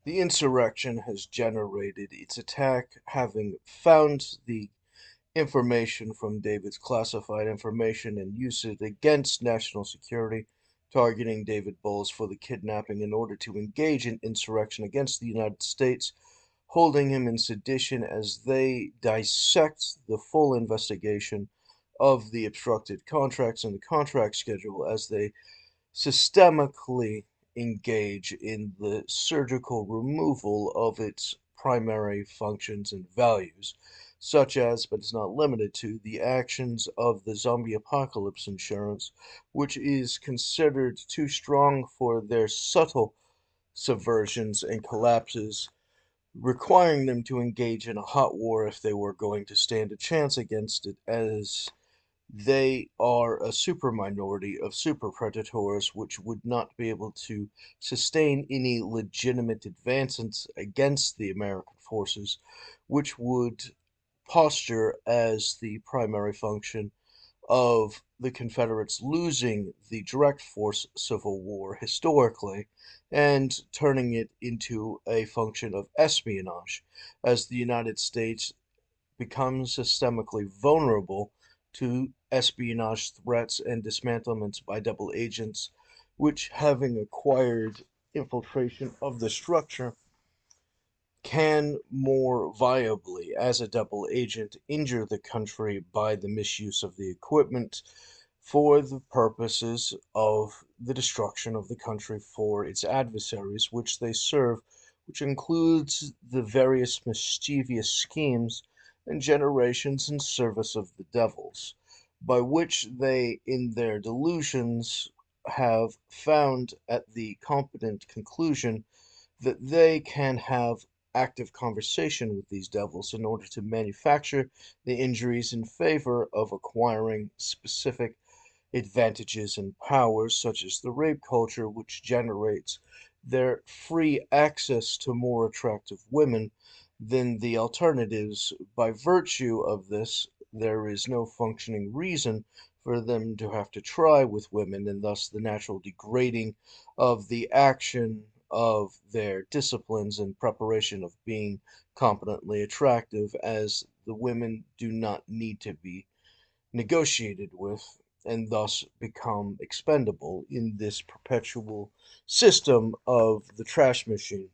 The insurrection has generated its attack, having found the information from David's classified information and used it against national security, targeting David Bowles for the kidnapping in order to engage in insurrection against the United States, holding him in sedition as they dissect the full investigation of the obstructed contracts and the contract schedule as they systemically engage in the surgical removal of its primary functions and values, such as, but is not limited to, the actions of the zombie apocalypse insurance, which is considered too strong for their subtle subversions and collapses, requiring them to engage in a hot war if they were going to stand a chance against it, as they are a super minority of super predators which would not be able to sustain any legitimate advances against the American forces, which would posture as the primary function of the Confederates losing the direct force civil war historically and turning it into a function of espionage as the United States becomes systemically vulnerable to espionage threats and dismantlements by double agents, which, having acquired infiltration of the structure, can more viably, as a double agent, injure the country by the misuse of the equipment for the purposes of the destruction of the country for its adversaries, which they serve, which includes the various mischievous schemes and generations in service of the devils, by which they, in their delusions, have found at the competent conclusion that they can have active conversation with these devils in order to manufacture the injuries in favor of acquiring specific advantages and powers, such as the rape culture, which generates their free access to more attractive women than the alternatives. By virtue of this, there is no functioning reason for them to have to try with women, and thus the natural degrading of the action of their disciplines in preparation of being competently attractive, as the women do not need to be negotiated with and thus become expendable in this perpetual system of the trash machine,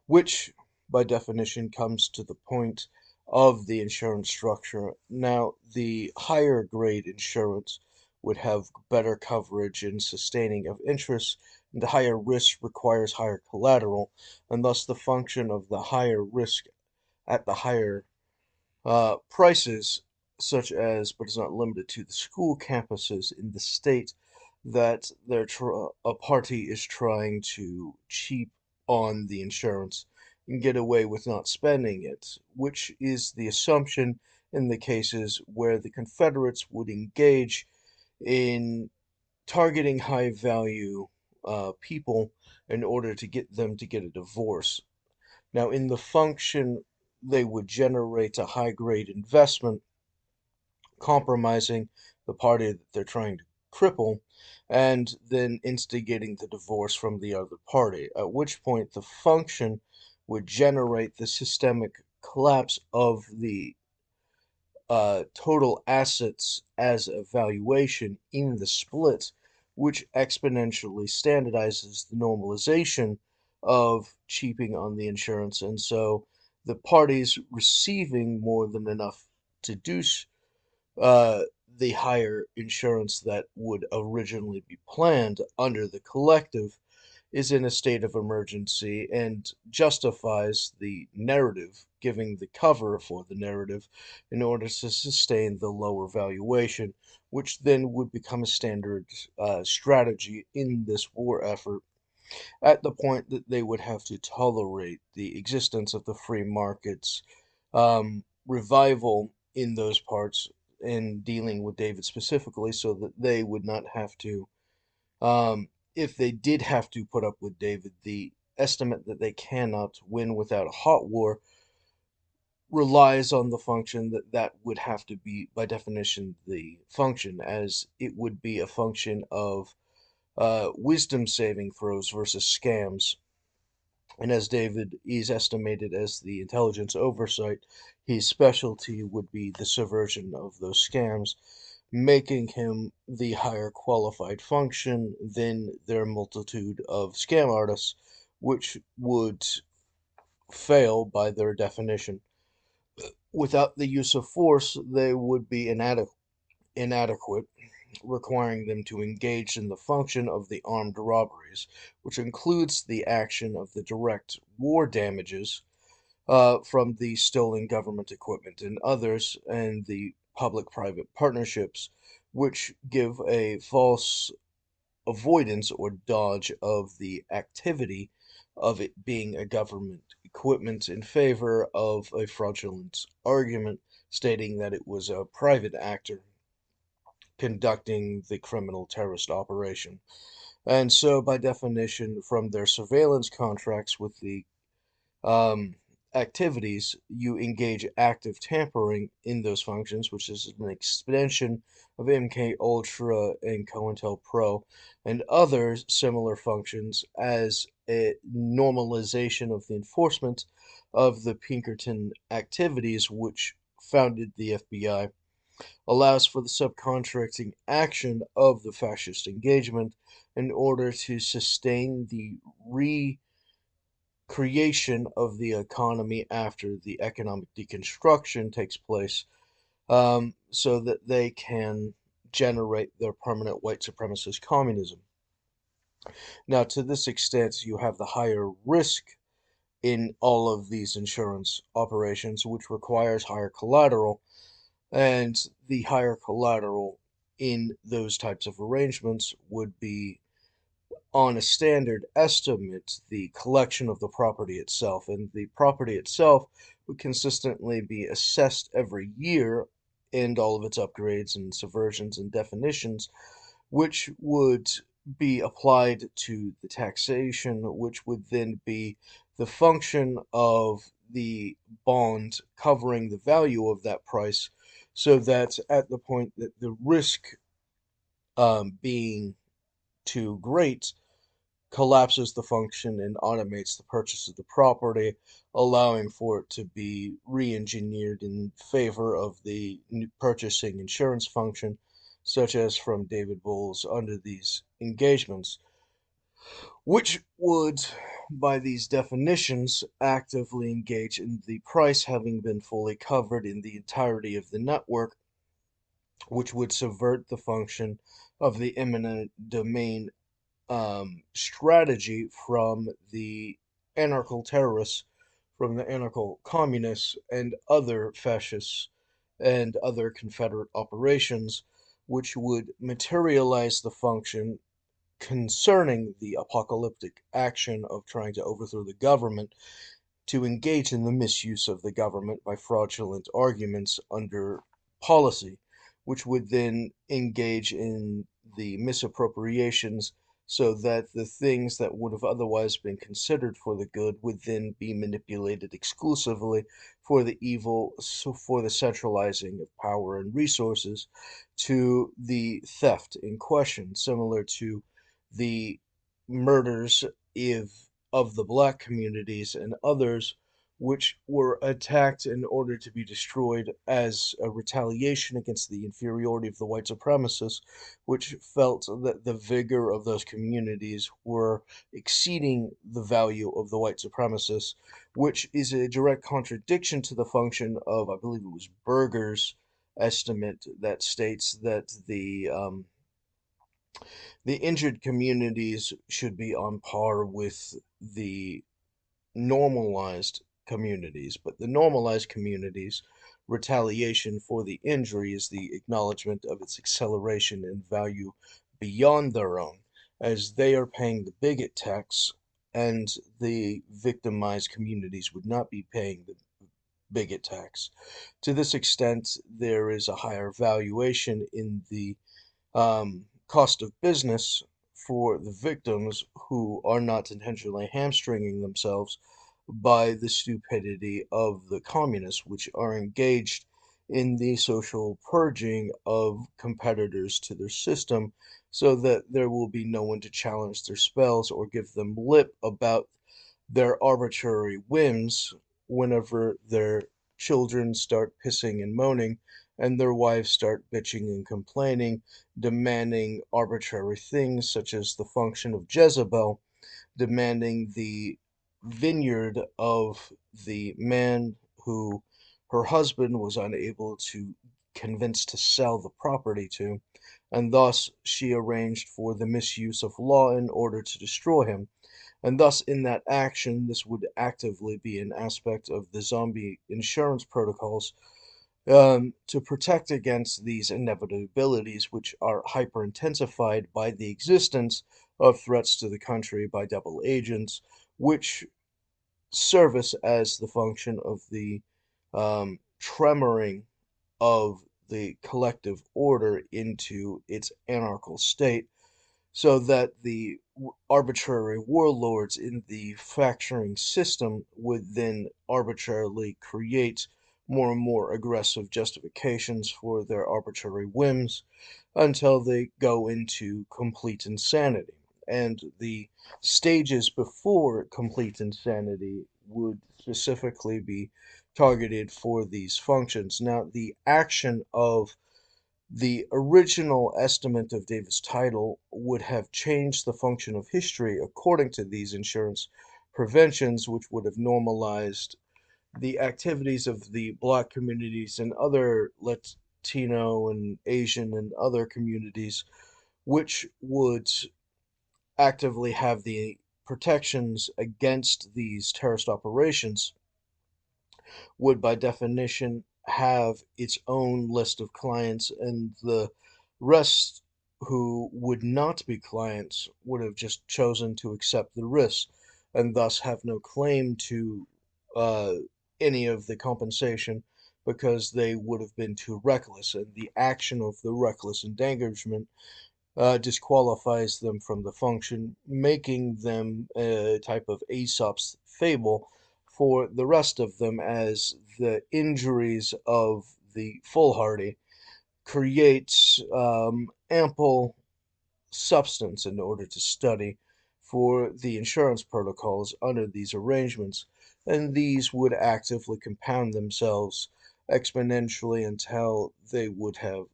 which by definition comes to the point of the insurance structure. Now, the higher grade insurance would have better coverage and sustaining of interest, and the higher risk requires higher collateral, and thus the function of the higher risk at the higher prices, such as, but is not limited to, the school campuses in the state that a party is trying to cheap on the insurance and get away with not spending it, which is the assumption in the cases where the Confederates would engage in targeting high value people in order to get them to get a divorce. Now, in the function, they would generate a high grade investment, compromising the party that they're trying to cripple, and then instigating the divorce from the other party, at which point the function would generate the systemic collapse of the total assets as a valuation in the split, which exponentially standardizes the normalization of cheaping on the insurance. And so the parties receiving more than enough to do uh, the higher insurance that would originally be planned under the collective is in a state of emergency and justifies the narrative, giving the cover for the narrative in order to sustain the lower valuation, which then would become a standard strategy in this war effort at the point that they would have to tolerate the existence of the free markets revival in those parts in dealing with David specifically, so that they would not have to, if they did have to put up with David, the estimate that they cannot win without a hot war relies on the function that that would have to be, by definition, the function, as it would be a function of wisdom saving throws versus scams. And as David is estimated as the intelligence oversight, his specialty would be the subversion of those scams, making him the higher qualified function than their multitude of scam artists, which would fail by their definition. Without the use of force, they would be inadequate, requiring them to engage in the function of the armed robberies, which includes the action of the direct war damages from the stolen government equipment and others, and the public private partnerships, which give a false avoidance or dodge of the activity of it being a government equipment in favor of a fraudulent argument stating that it was a private actor conducting the criminal terrorist operation. And so, by definition, from their surveillance contracts with the um, activities, you engage active tampering in those functions, which is an extension of MK Ultra and COINTELPRO and other similar functions as a normalization of the enforcement of the Pinkerton activities, which founded the FBI, allows for the subcontracting action of the fascist engagement in order to sustain the recreation of the economy after the economic deconstruction takes place, so that they can generate their permanent white supremacist communism. Now, to this extent, you have the higher risk in all of these insurance operations, which requires higher collateral, and the higher collateral in those types of arrangements would be on a standard estimate the collection of the property itself, and the property itself would consistently be assessed every year, and all of its upgrades and subversions and definitions, which would be applied to the taxation, which would then be the function of the bond covering the value of that price, so that at the point that the risk being too great collapses the function and automates the purchase of the property, allowing for it to be re-engineered in favor of the purchasing insurance function, such as from David Bowles under these engagements, which would, by these definitions, actively engage in the price having been fully covered in the entirety of the network, which would subvert the function of the eminent domain strategy from the anarcho terrorists, from the anarcho communists, and other fascists and other Confederate operations, which would materialize the function concerning the apocalyptic action of trying to overthrow the government, to engage in the misuse of the government by fraudulent arguments under policy, which would then engage in the misappropriations, so that the things that would have otherwise been considered for the good would then be manipulated exclusively for the evil, so for the centralizing of power and resources to the theft in question, similar to the murders if of the black communities and others, which were attacked in order to be destroyed as a retaliation against the inferiority of the white supremacists, which felt that the vigor of those communities were exceeding the value of the white supremacists, which is a direct contradiction to the function of, I believe it was Berger's estimate that states that the injured communities should be on par with the normalized communities, but the normalized communities, retaliation for the injury is the acknowledgement of its acceleration and value beyond their own, as they are paying the bigot tax, and the victimized communities would not be paying the bigot tax. To this extent, there is a higher valuation in the cost of business for the victims who are not intentionally hamstringing themselves by the stupidity of the communists, which are engaged in the social purging of competitors to their system, so that there will be no one to challenge their spells or give them lip about their arbitrary whims whenever their children start pissing and moaning and their wives start bitching and complaining, demanding arbitrary things such as the function of Jezebel, demanding the vineyard of the man who her husband was unable to convince to sell the property to, and thus she arranged for the misuse of law in order to destroy him. And thus, in that action, this would actively be an aspect of the zombie insurance protocols to protect against these inevitabilities, which are hyper intensified by the existence of threats to the country by double agents, which service as the function of the tremoring of the collective order into its anarchical state, so that the arbitrary warlords in the fracturing system would then arbitrarily create more and more aggressive justifications for their arbitrary whims until they go into complete insanity. And the stages before complete insanity would specifically be targeted for these functions. Now, the action of the original estimate of David's title would have changed the function of history according to these insurance preventions, which would have normalized the activities of the Black communities and other Latino and Asian and other communities, which would actively have the protections against these terrorist operations, would by definition have its own list of clients, and the rest who would not be clients would have just chosen to accept the risk and thus have no claim to uh, any of the compensation because they would have been too reckless, and the action of the reckless endangerment disqualifies them from the function, making them a type of Aesop's fable for the rest of them, as the injuries of the foolhardy creates ample substance in order to study for the insurance protocols under these arrangements, and these would actively compound themselves exponentially until they would have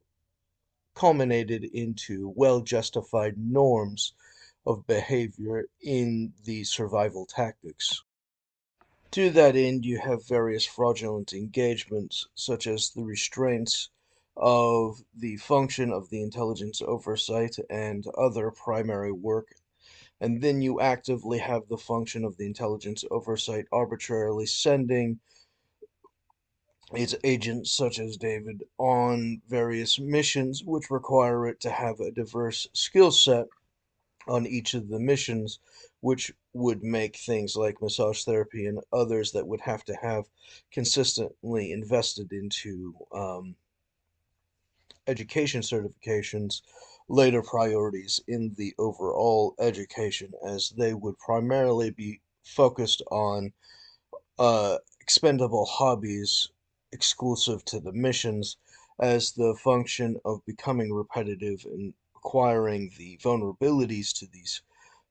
culminated into well justified norms of behavior in the survival tactics. To that end, you have various fraudulent engagements, such as the restraints of the function of the intelligence oversight and other primary work, and then you actively have the function of the intelligence oversight arbitrarily sending its agents, such as David, on various missions which require it to have a diverse skill set on each of the missions, which would make things like massage therapy and others that would have to have consistently invested into education certifications later priorities in the overall education, as they would primarily be focused on expendable hobbies exclusive to the missions, as the function of becoming repetitive and acquiring the vulnerabilities to these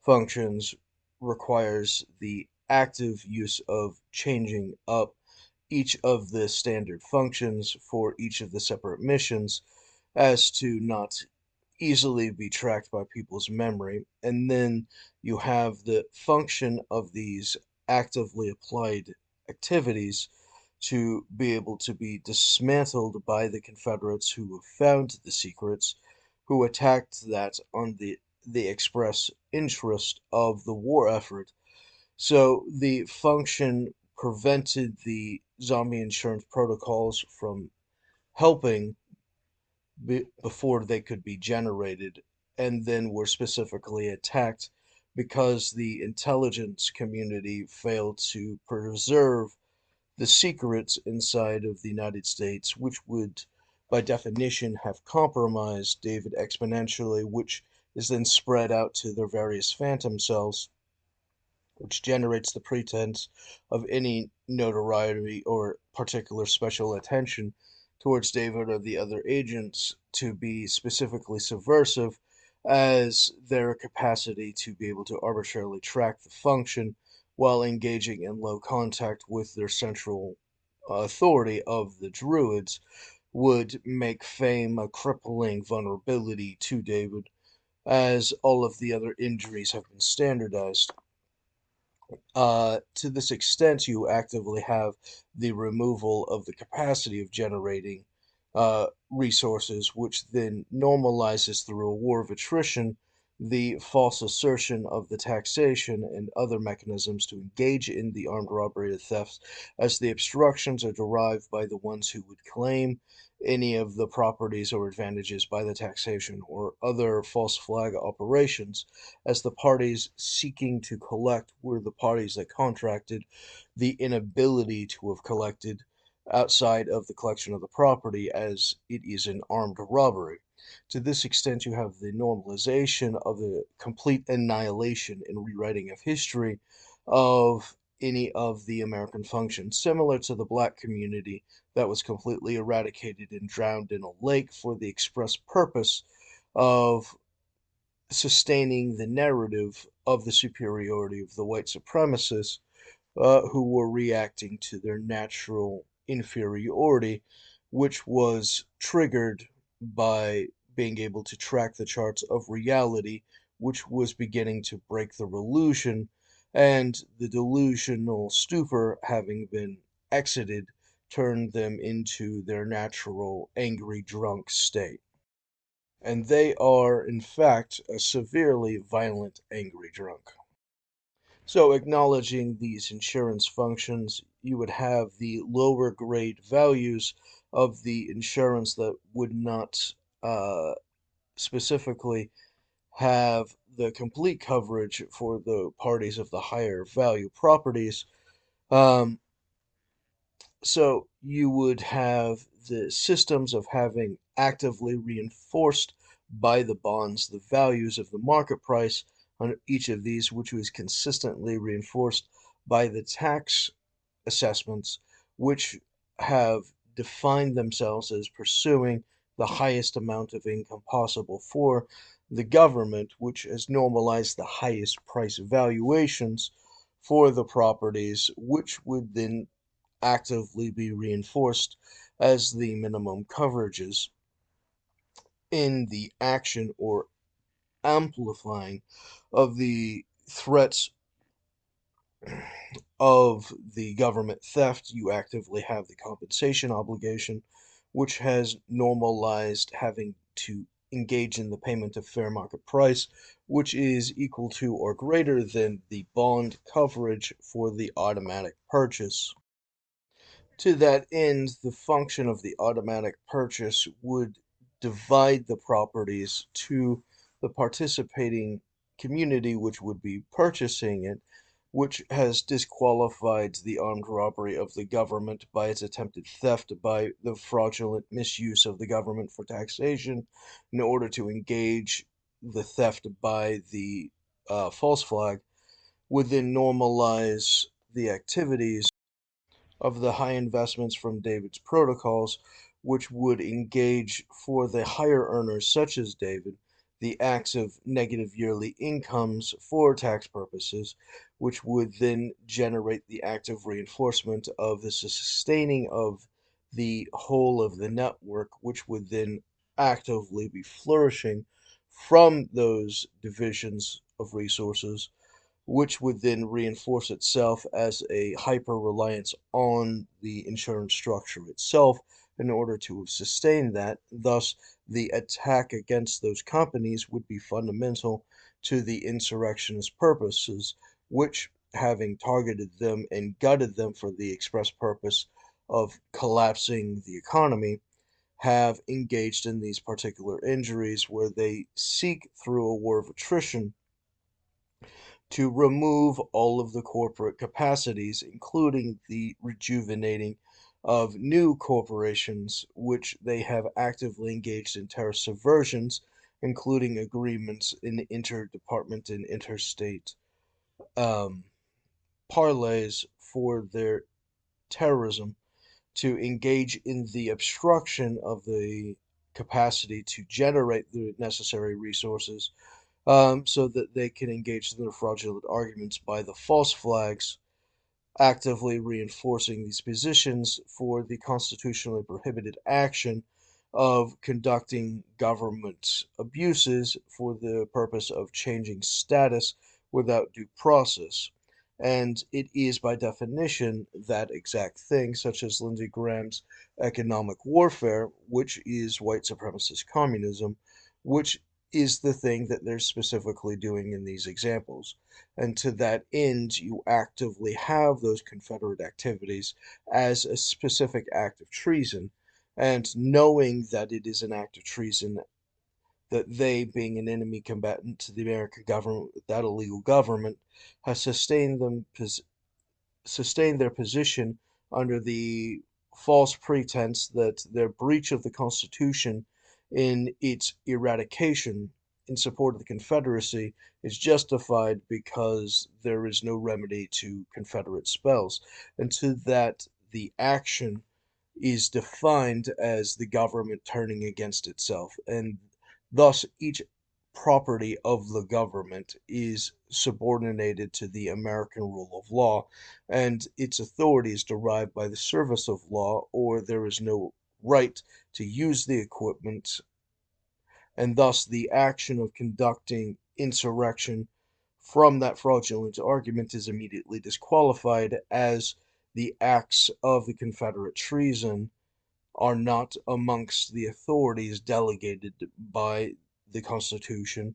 functions requires the active use of changing up each of the standard functions for each of the separate missions as to not easily be tracked by people's memory. And then you have the function of these actively applied activities to be able to be dismantled by the Confederates who have found the secrets, who attacked that on the express interest of the war effort. So the function prevented the zombie insurance protocols from helping before they could be generated, and then were specifically attacked because the intelligence community failed to preserve the secrets inside of the United States, which would, by definition, have compromised David exponentially, which is then spread out to their various phantom cells, which generates the pretense of any notoriety or particular special attention towards David or the other agents to be specifically subversive, as their capacity to be able to arbitrarily track the function while engaging in low contact with their central authority of the Druids, would make fame a crippling vulnerability to David, as all of the other injuries have been standardized. To this extent, you actively have the removal of the capacity of generating resources, which then normalizes through a war of attrition the false assertion of the taxation and other mechanisms to engage in the armed robbery or thefts, as the obstructions are derived by the ones who would claim any of the properties or advantages by the taxation or other false flag operations, as the parties seeking to collect were the parties that contracted the inability to have collected outside of the collection of the property, as it is an armed robbery. To this extent, you have the normalization of the complete annihilation and rewriting of history of any of the American functions, similar to the black community that was completely eradicated and drowned in a lake for the express purpose of sustaining the narrative of the superiority of the white supremacists, who were reacting to their natural inferiority, which was triggered by being able to track the charts of reality, which was beginning to break the illusion, and the delusional stupor having been exited turned them into their natural angry drunk state. And they are, in fact, a severely violent angry drunk. So, acknowledging these insurance functions, you would have the lower grade values of the insurance that would not uh, specifically have the complete coverage for the parties of the higher value properties. Um, so, you would have the systems of having actively reinforced by the bonds the values of the market price on each of these, which was consistently reinforced by the tax assessments, which have defined themselves as pursuing the highest amount of income possible for the government, which has normalized the highest price valuations for the properties, which would then actively be reinforced as the minimum coverages in the action or amplifying of the threats of the government theft. You actively have the compensation obligation, which has normalized having to engage in the payment of fair market price, which is equal to or greater than the bond coverage for the automatic purchase. To that end, the function of the automatic purchase would divide the properties to the participating community, which would be purchasing it, which has disqualified the armed robbery of the government by its attempted theft, by the fraudulent misuse of the government for taxation in order to engage the theft by the false flag, would then normalize the activities of the high investments from David's protocols, which would engage for the higher earners, such as David, the acts of negative yearly incomes for tax purposes, which would then generate the active reinforcement of the sustaining of the whole of the network, which would then actively be flourishing from those divisions of resources, which would then reinforce itself as a hyper reliance on the insurance structure itself in order to sustain that. Thus, the attack against those companies would be fundamental to the insurrectionist purposes, which, having targeted them and gutted them for the express purpose of collapsing the economy, have engaged in these particular injuries where they seek through a war of attrition to remove all of the corporate capacities, including the rejuvenating of new corporations, which they have actively engaged in terrorist subversions, including agreements in interdepartment and interstate um, parlays for their terrorism, to engage in the obstruction of the capacity to generate the necessary resources, so that they can engage in their fraudulent arguments by the false flags, actively reinforcing these positions for the constitutionally prohibited action of conducting government abuses for the purpose of changing status without due process. And it is, by definition, that exact thing, such as Lindsey Graham's economic warfare, which is white supremacist communism, which is the thing that they're specifically doing in these examples. And to that end, you actively have those Confederate activities as a specific act of treason. And knowing that it is an act of treason, that they, being an enemy combatant to the American government, that illegal government, has sustained their position under the false pretense that their breach of the Constitution in its eradication in support of the Confederacy is justified because there is no remedy to Confederate spells, and to that the action is defined as the government turning against itself, and thus each property of the government is subordinated to the American rule of law, and its authority is derived by the service of law, or there is no right to use the equipment, and thus the action of conducting insurrection from that fraudulent argument is immediately disqualified, as the acts of the Confederate treason are not amongst the authorities delegated by the Constitution,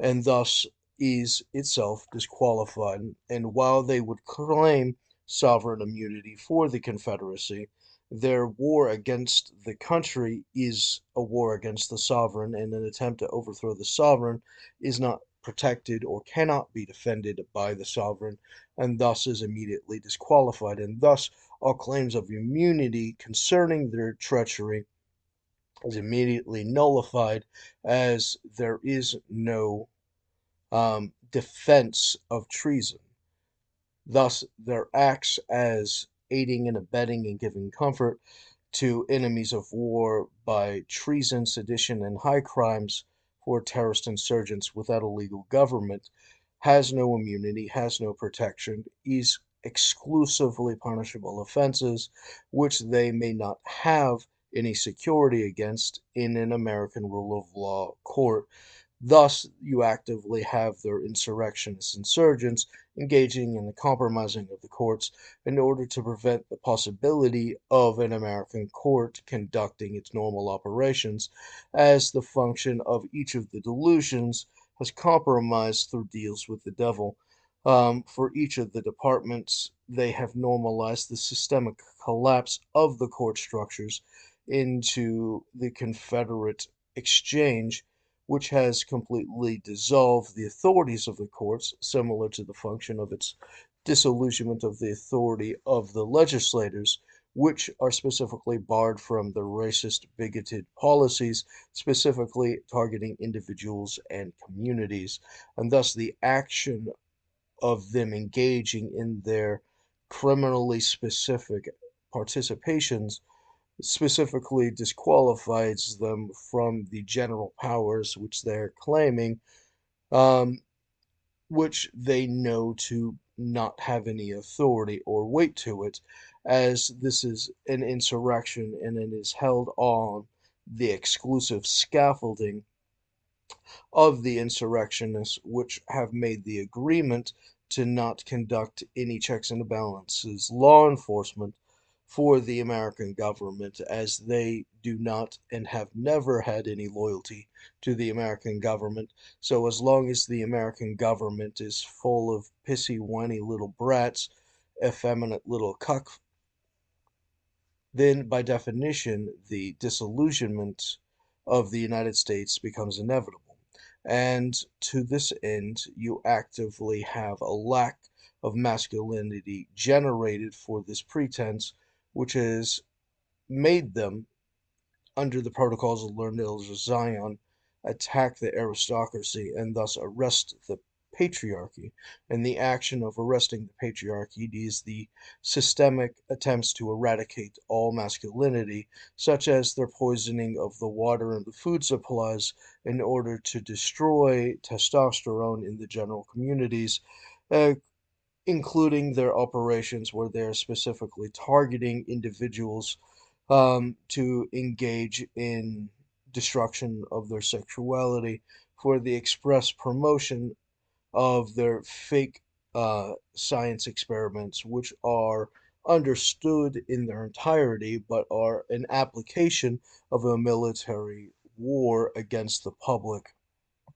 and thus is itself disqualified. And while they would claim sovereign immunity for the Confederacy, their war against the country is a war against the sovereign, and an attempt to overthrow the sovereign is not protected or cannot be defended by the sovereign, and thus is immediately disqualified. And thus, all claims of immunity concerning their treachery is immediately nullified, as there is no defense of treason. Thus, their acts as aiding and abetting and giving comfort to enemies of war by treason, sedition, and high crimes for terrorist insurgents without a legal government has no immunity, has no protection, is exclusively punishable offenses which they may not have any security against in an American rule of law court. Thus, you actively have their insurrectionist insurgents engaging in the compromising of the courts in order to prevent the possibility of an American court conducting its normal operations, as the function of each of the delusions has compromised through deals with the devil. For each of the departments, they have normalized the systemic collapse of the court structures into the Confederate exchange, which has completely dissolved the authorities of the courts, similar to the function of its disillusionment of the authority of the legislators, which are specifically barred from the racist, bigoted policies, specifically targeting individuals and communities. And thus, the action of them engaging in their criminally specific participations specifically disqualifies them from the general powers which they're claiming, um, which they know to not have any authority or weight to it, as this is an insurrection and it is held on the exclusive scaffolding of the insurrectionists, which have made the agreement to not conduct any checks and balances, law enforcement for the American government, as they do not and have never had any loyalty to the American government. So, as long as the American government is full of pissy, whiny little brats, effeminate little cuck, then by definition, the disillusionment of the United States becomes inevitable. And to this end, you actively have a lack of masculinity generated for this pretense, which has made them, under the protocols of Learned Elders of Zion, attack the aristocracy and thus arrest the patriarchy, and the action of arresting the patriarchy is the systemic attempts to eradicate all masculinity, such as their poisoning of the water and the food supplies in order to destroy testosterone in the general communities, uh, including their operations where they are specifically targeting individuals to engage in destruction of their sexuality for the express promotion of their fake science experiments, which are understood in their entirety but are an application of a military war against the public